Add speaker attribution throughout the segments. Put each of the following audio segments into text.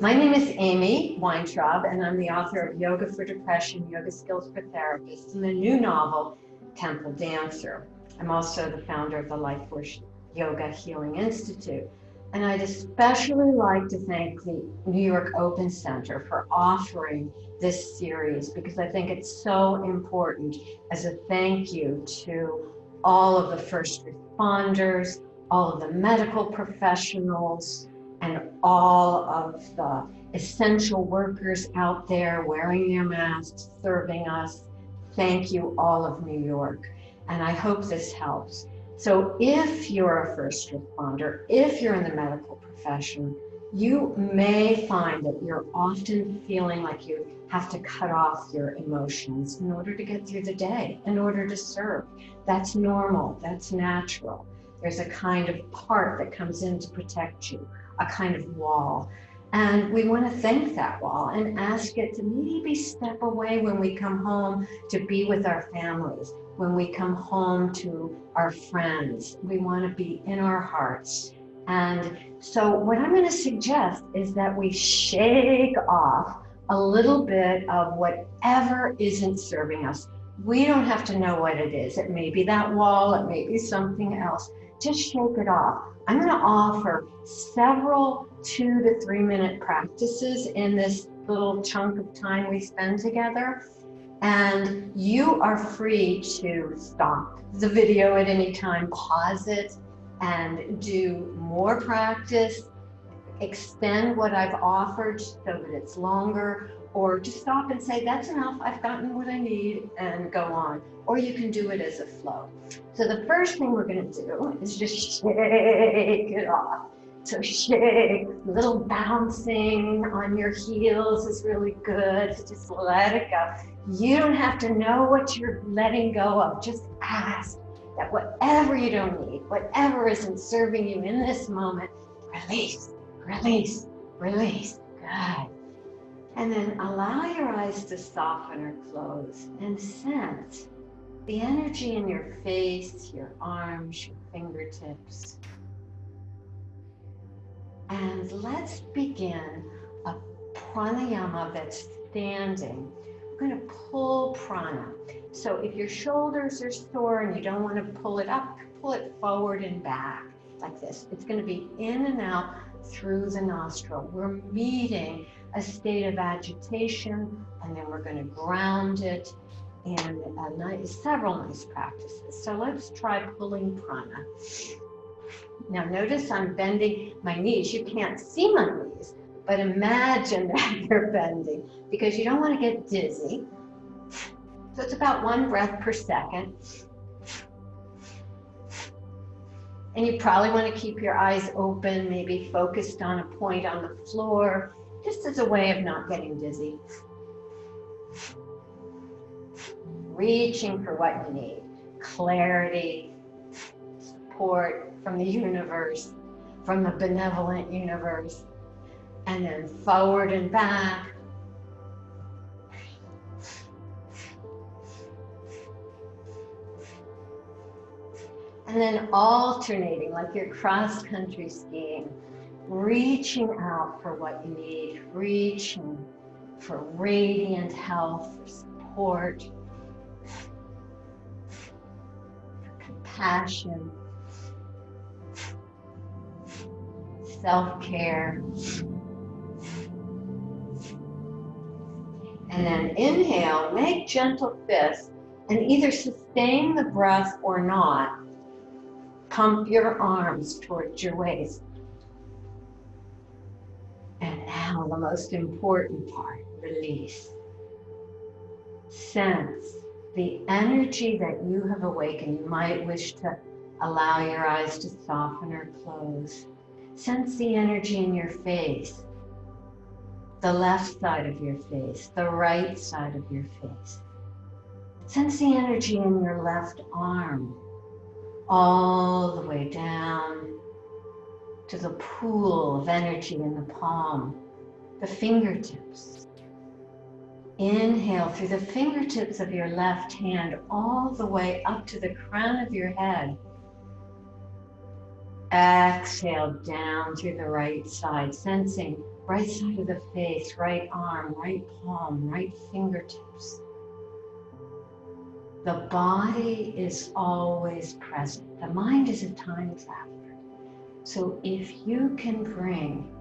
Speaker 1: My name is Amy Weintraub, and I'm the author of Yoga for Depression, Yoga Skills for Therapists, and the new novel, Temple Dancer. I'm also the founder of the LifeForce Yoga Healing Institute. And I'd especially like to thank the New York Open Center for offering this series, because I think it's so important as a thank you to all of the first responders, all of the medical professionals, and all of the essential workers out there wearing their masks, serving us. Thank you, all of New York. And I hope this helps. So if you're a first responder, if you're in the medical profession, you may find that you're often feeling like you have to cut off your emotions in order to get through the day, in order to serve. That's normal, that's natural. There's a kind of part that comes in to protect you, a kind of wall. And we want to thank that wall and ask it to maybe step away when we come home to be with our families, when we come home to our friends. We want to be in our hearts. And so what I'm going to suggest is that we shake off a little bit of whatever isn't serving us. We don't have to know what it is. It may be that wall, it may be something else. Just shake it off. I'm going to offer several 2 to 3 minute practices in this little chunk of time we spend together. And you are free to stop the video at any time, pause it, and do more practice, extend what I've offered so that it's longer, or just stop and say, that's enough, I've gotten what I need, and go on. Or you can do it as a flow. So the first thing we're going to do is just shake it off. So shake, a little bouncing on your heels is really good. Just let it go. You don't have to know what you're letting go of. Just ask that whatever you don't need, whatever isn't serving you in this moment, release, release, release. Good. And then allow your eyes to soften or close and sense the energy in your face, your arms, your fingertips. And let's begin a pranayama that's standing. We're going to pull prana. So if your shoulders are sore and you don't want to pull it up, pull it forward and back like this. It's going to be in and out through the nostril. We're meeting a state of agitation, and then we're going to ground it in several nice practices. So let's try pulling prana. Now notice I'm bending my knees. You can't see my knees, but imagine that you're bending because you don't want to get dizzy. So it's about 1 breath per second. And you probably want to keep your eyes open, maybe focused on a point on the floor, just as a way of not getting dizzy. Reaching for what you need. Clarity, support from the universe, from the benevolent universe. And then forward and back. And then alternating like you're cross-country skiing, reaching out for what you need, reaching for radiant health, for support, for compassion, self-care. And then inhale, make gentle fists, and either sustain the breath or not. Pump your arms towards your waist. And now the most important part, release. Sense the energy that you have awakened. You might wish to allow your eyes to soften or close. Sense the energy in your face, the left side of your face, the right side of your face. Sense the energy in your left arm, all the way down to the pool of energy in the palm, the fingertips. Inhale through the fingertips of your left hand all the way up to the crown of your head. Exhale down through the right side, sensing right side of the face, right arm, right palm, right fingertips. The body is always present. The mind is a time traveler. So if you can bring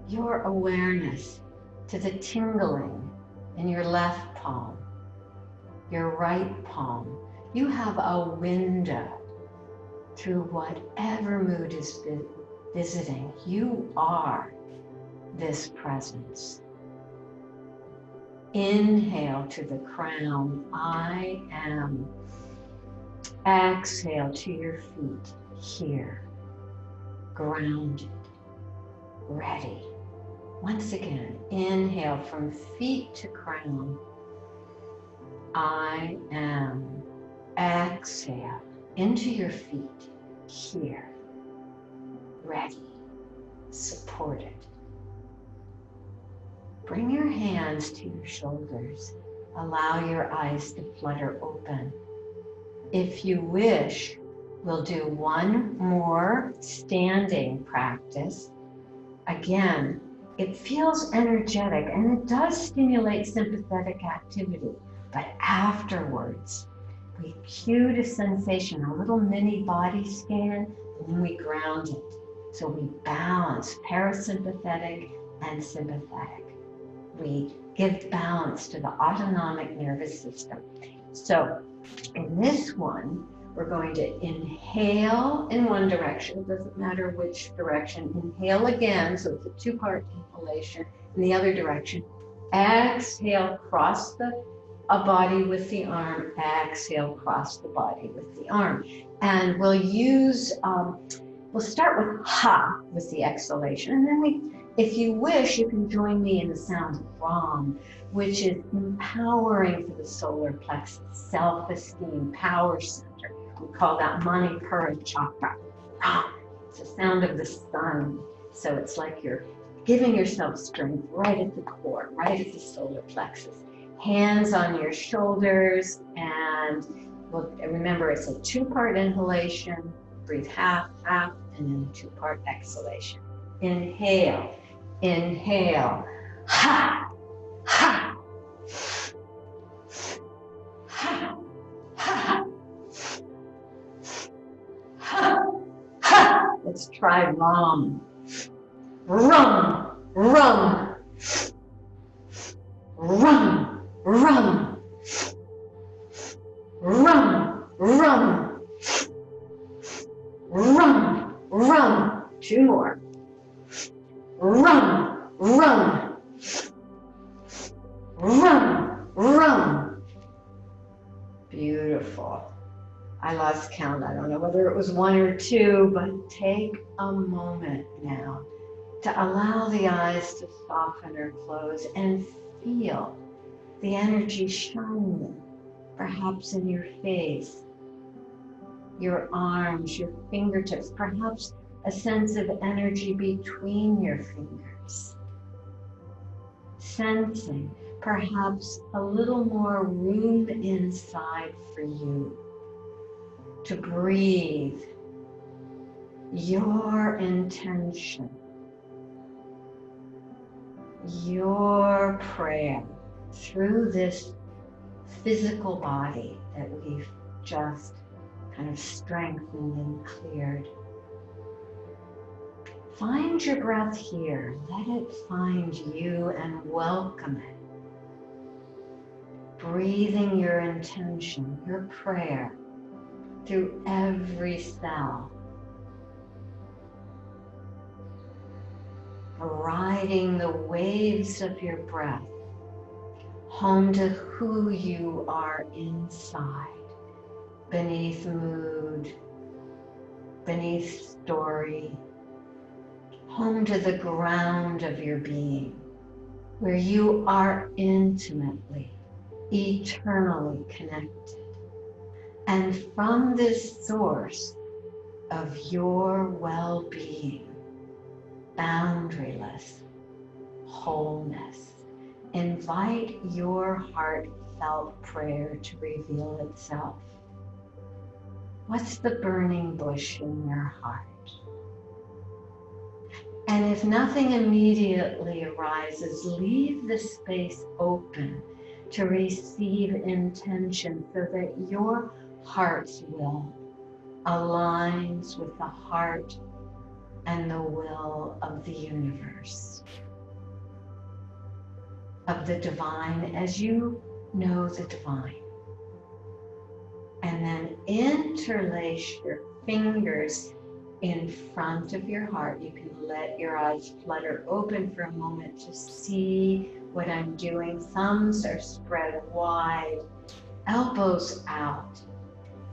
Speaker 1: your awareness to the tingling in your left palm, your right palm, you have a window through whatever mood is visiting. You are this presence. Inhale to the crown, I am. Exhale to your feet, here, grounded, ready. Once again, inhale from feet to crown, I am. Exhale into your feet, here, ready, supported. Bring your hands to your shoulders. Allow your eyes to flutter open. If you wish, we'll do one more standing practice. Again, it feels energetic and it does stimulate sympathetic activity, but afterwards, we cue to sensation, a little mini body scan, and then we ground it. So we balance parasympathetic and sympathetic. We give balance to the autonomic nervous system. So in this one, we're going to inhale in one direction. It doesn't matter which direction. Inhale again, so it's a two-part inhalation in the other direction. Exhale, cross a body with the arm. Exhale, cross the body with the arm. And we'll use, we'll start with ha with the exhalation, and then if you wish, you can join me in the sound of Ram, which is empowering for the solar plexus, self-esteem, power center. We call that Manipura chakra. Ram. It's the sound of the sun. So it's like you're giving yourself strength right at the core, right at the solar plexus. Hands on your shoulders, and remember it's a two-part inhalation. Breathe half, half, and then a two-part exhalation. Inhale. Inhale, ha, ha, ha, ha, ha, ha. Let's try rum. Rum, rum, rum, rum, rum, rum, rum, rum. Two more. Rum, rum, rum, rum. Beautiful. I lost count. I don't know whether it was one or two, but take a moment now to allow the eyes to soften or close and feel the energy shining, perhaps in your face, your arms, your fingertips, perhaps a sense of energy between your fingers. Sensing perhaps a little more room inside for you to breathe your intention, your prayer through this physical body that we've just kind of strengthened and cleared. Find your breath here. Let it find you and welcome it. Breathing your intention, your prayer through every cell. Riding the waves of your breath home to who you are inside, beneath mood, beneath story, home to the ground of your being, where you are intimately, eternally connected. And from this source of your well-being, boundaryless wholeness, invite your heartfelt prayer to reveal itself. What's the burning bush in your heart? And if nothing immediately arises, leave the space open to receive intention so that your heart's will aligns with the heart and the will of the universe, of the divine as you know the divine. And then interlace your fingers in front of your heart. You can let your eyes flutter open for a moment to see what I'm doing. Thumbs are spread wide, elbows out.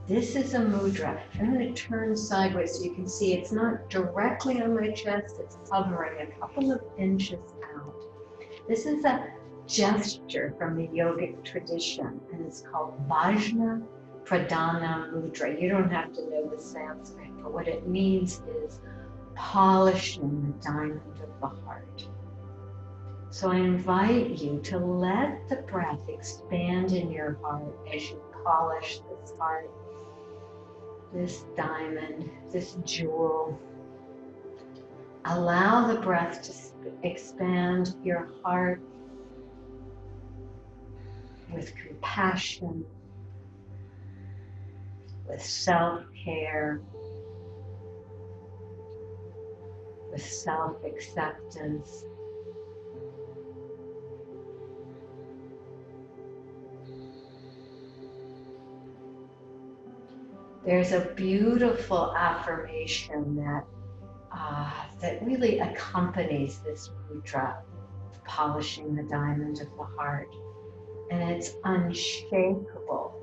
Speaker 1: This is a mudra. I'm going to turn sideways so you can see it's not directly on my chest, it's hovering a couple of inches out. This is a gesture from the yogic tradition, and it's called Vajna Pradana Mudra. You don't have to know the Sanskrit, but what it means is polishing the diamond of the heart. So I invite you to let the breath expand in your heart as you polish this heart, this diamond, this jewel. Allow the breath to expand your heart with compassion, with self-care, with self-acceptance. There's a beautiful affirmation that really accompanies this mudra, polishing the diamond of the heart. And it's unshakable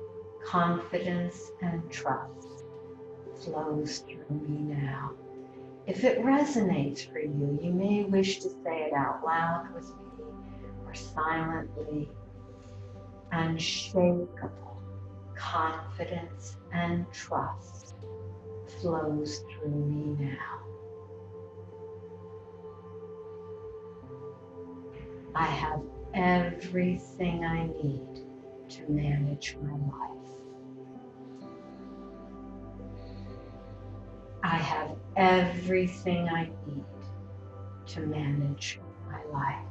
Speaker 1: confidence and trust flows through me now. If it resonates for you, you may wish to say it out loud with me or silently. Unshakable confidence and trust flows through me now. I have everything I need to manage my life. I have everything I need to manage my life.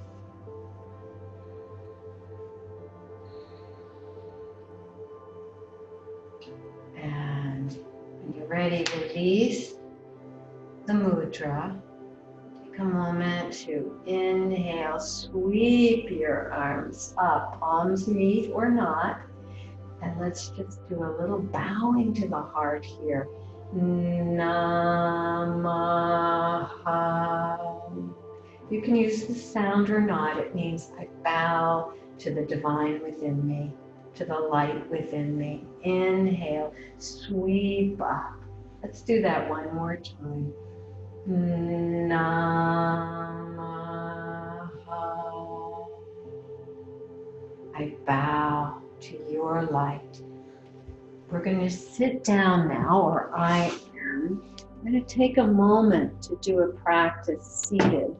Speaker 1: And when you're ready, release the mudra. Take a moment to inhale, sweep your arms up, palms meet or not. And let's just do a little bowing to the heart here. Namaha. You can use the sound or not. It means I bow to the divine within me, to the light within me. Inhale, sweep up. Let's do that one more time. Namaha. I bow to your light. We're going to sit down now, or I am. I'm going to take a moment to do a practice seated.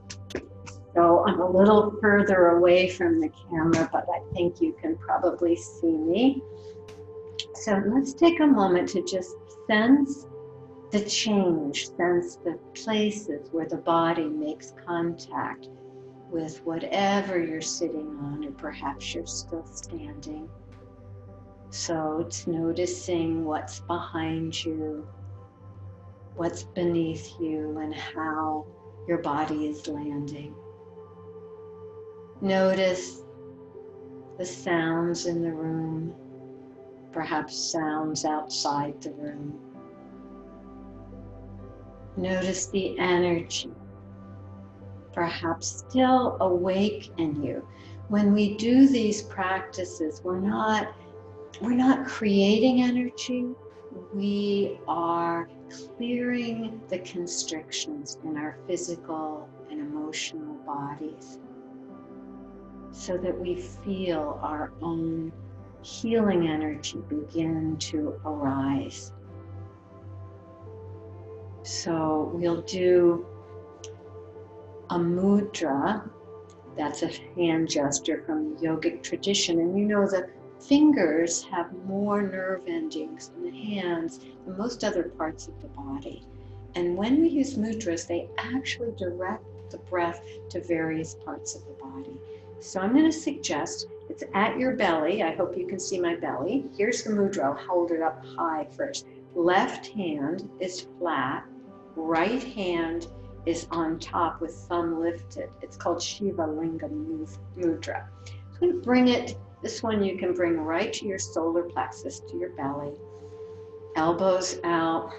Speaker 1: So I'm a little further away from the camera, but I think you can probably see me. So let's take a moment to just sense the change, sense the places where the body makes contact with whatever you're sitting on, or perhaps you're still standing. So it's noticing what's behind you, what's beneath you, and how your body is landing. Notice the sounds in the room, perhaps sounds outside the room. Notice the energy, perhaps still awake in you. When we do these practices, we're not creating energy, we are clearing the constrictions in our physical and emotional bodies so that we feel our own healing energy begin to arise. So we'll do a mudra, that's a hand gesture from the yogic tradition, and you know the fingers have more nerve endings than the hands and most other parts of the body. And when we use mudras, they actually direct the breath to various parts of the body. So I'm going to suggest it's at your belly. I hope you can see my belly. Here's the mudra. I'll hold it up high first. Left hand is flat. Right hand is on top with thumb lifted. It's called Shiva Lingam mudra. I'm going to bring it, this one you can bring right to your solar plexus, to your belly. Elbows out.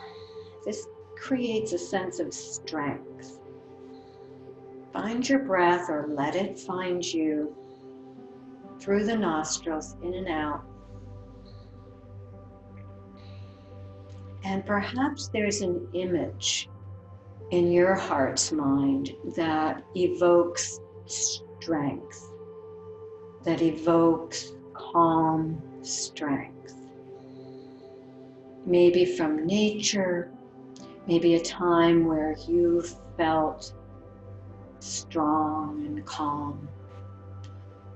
Speaker 1: This creates a sense of strength. Find your breath or let it find you through the nostrils, in and out. And perhaps there's an image in your heart's mind that evokes strength, that evokes calm strength. Maybe from nature, maybe a time where you felt strong and calm.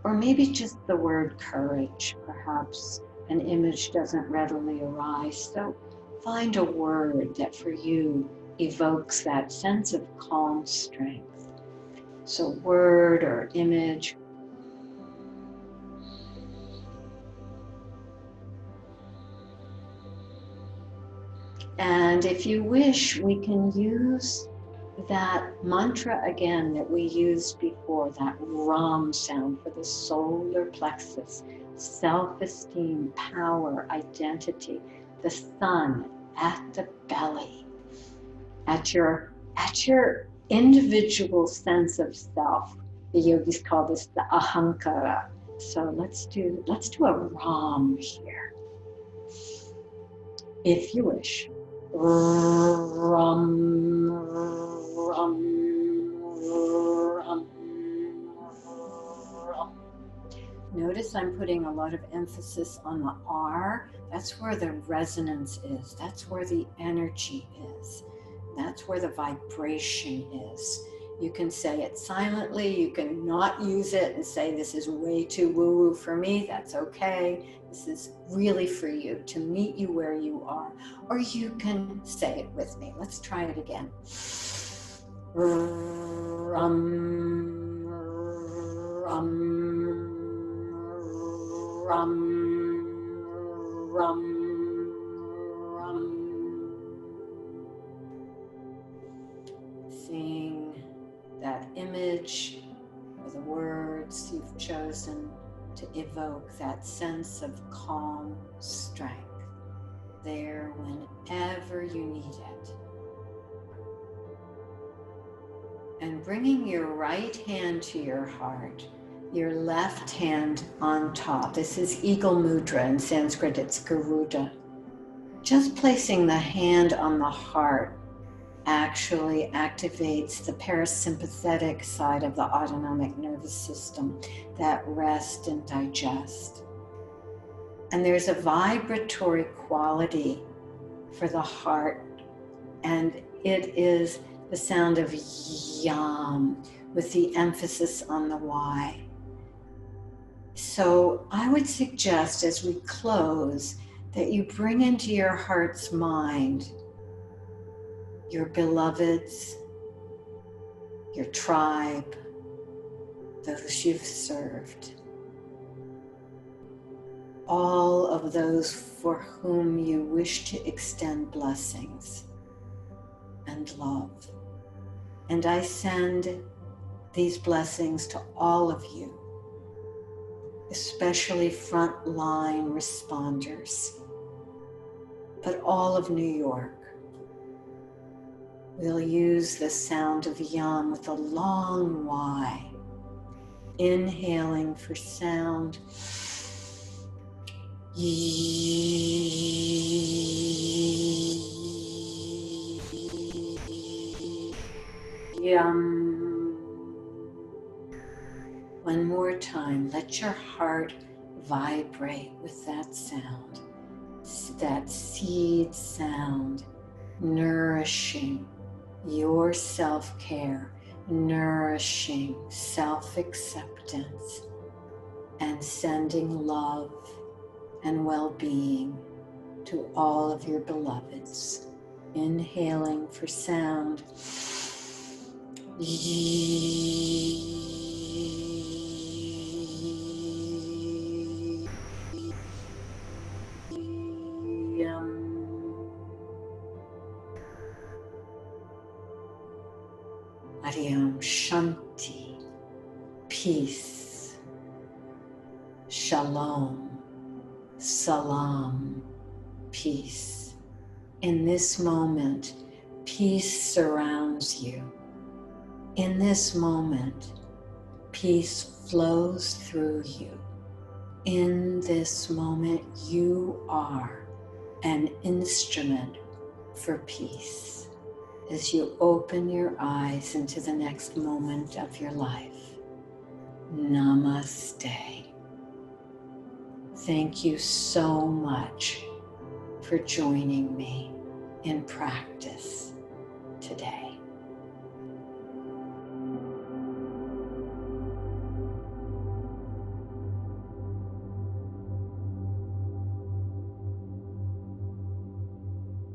Speaker 1: Or maybe just the word courage. Perhaps an image doesn't readily arise. So find a word that for you evokes that sense of calm strength. So word or image. And if you wish, we can use that mantra again that we used before, that Ram sound for the solar plexus, self-esteem, power, identity, the sun at the belly, at your individual sense of self. The yogis call this the ahankara. So let's do a Ram here, if you wish. Ram, ram, ram, ram. Notice I'm putting a lot of emphasis on the R. That's where the resonance is. That's where the energy is. That's where the vibration is. You can say it silently. You can not use it and say, this is way too woo-woo for me. That's okay. This is really for you, to meet you where you are. Or you can say it with me. Let's try it again. Rum, rum, rum, rum, rum. Seeing that image or the words you've chosen to evoke that sense of calm strength there whenever you need it. And bringing your right hand to your heart, your left hand on top. This is Eagle Mudra. In Sanskrit, it's Garuda. Just placing the hand on the heart actually activates the parasympathetic side of the autonomic nervous system, that rest and digest. And there's a vibratory quality for the heart, and it is the sound of yam with the emphasis on the Y. So I would suggest as we close that you bring into your heart's mind your beloveds, your tribe, those you've served, all of those for whom you wish to extend blessings and love. And I send these blessings to all of you, especially frontline responders, but all of New York. We'll use the sound of yam with a long Y. Inhaling for sound. Yam. One more time. Let your heart vibrate with that sound. That seed sound, nourishing your self-care, nourishing self-acceptance, and sending love and well-being to all of your beloveds. Inhaling for sound. Ariam Shanti, peace, shalom, salam, peace. In this moment, peace surrounds you. In this moment, peace flows through you. In this moment, you are an instrument for peace. As you open your eyes into the next moment of your life, Namaste. Thank you so much for joining me in practice today.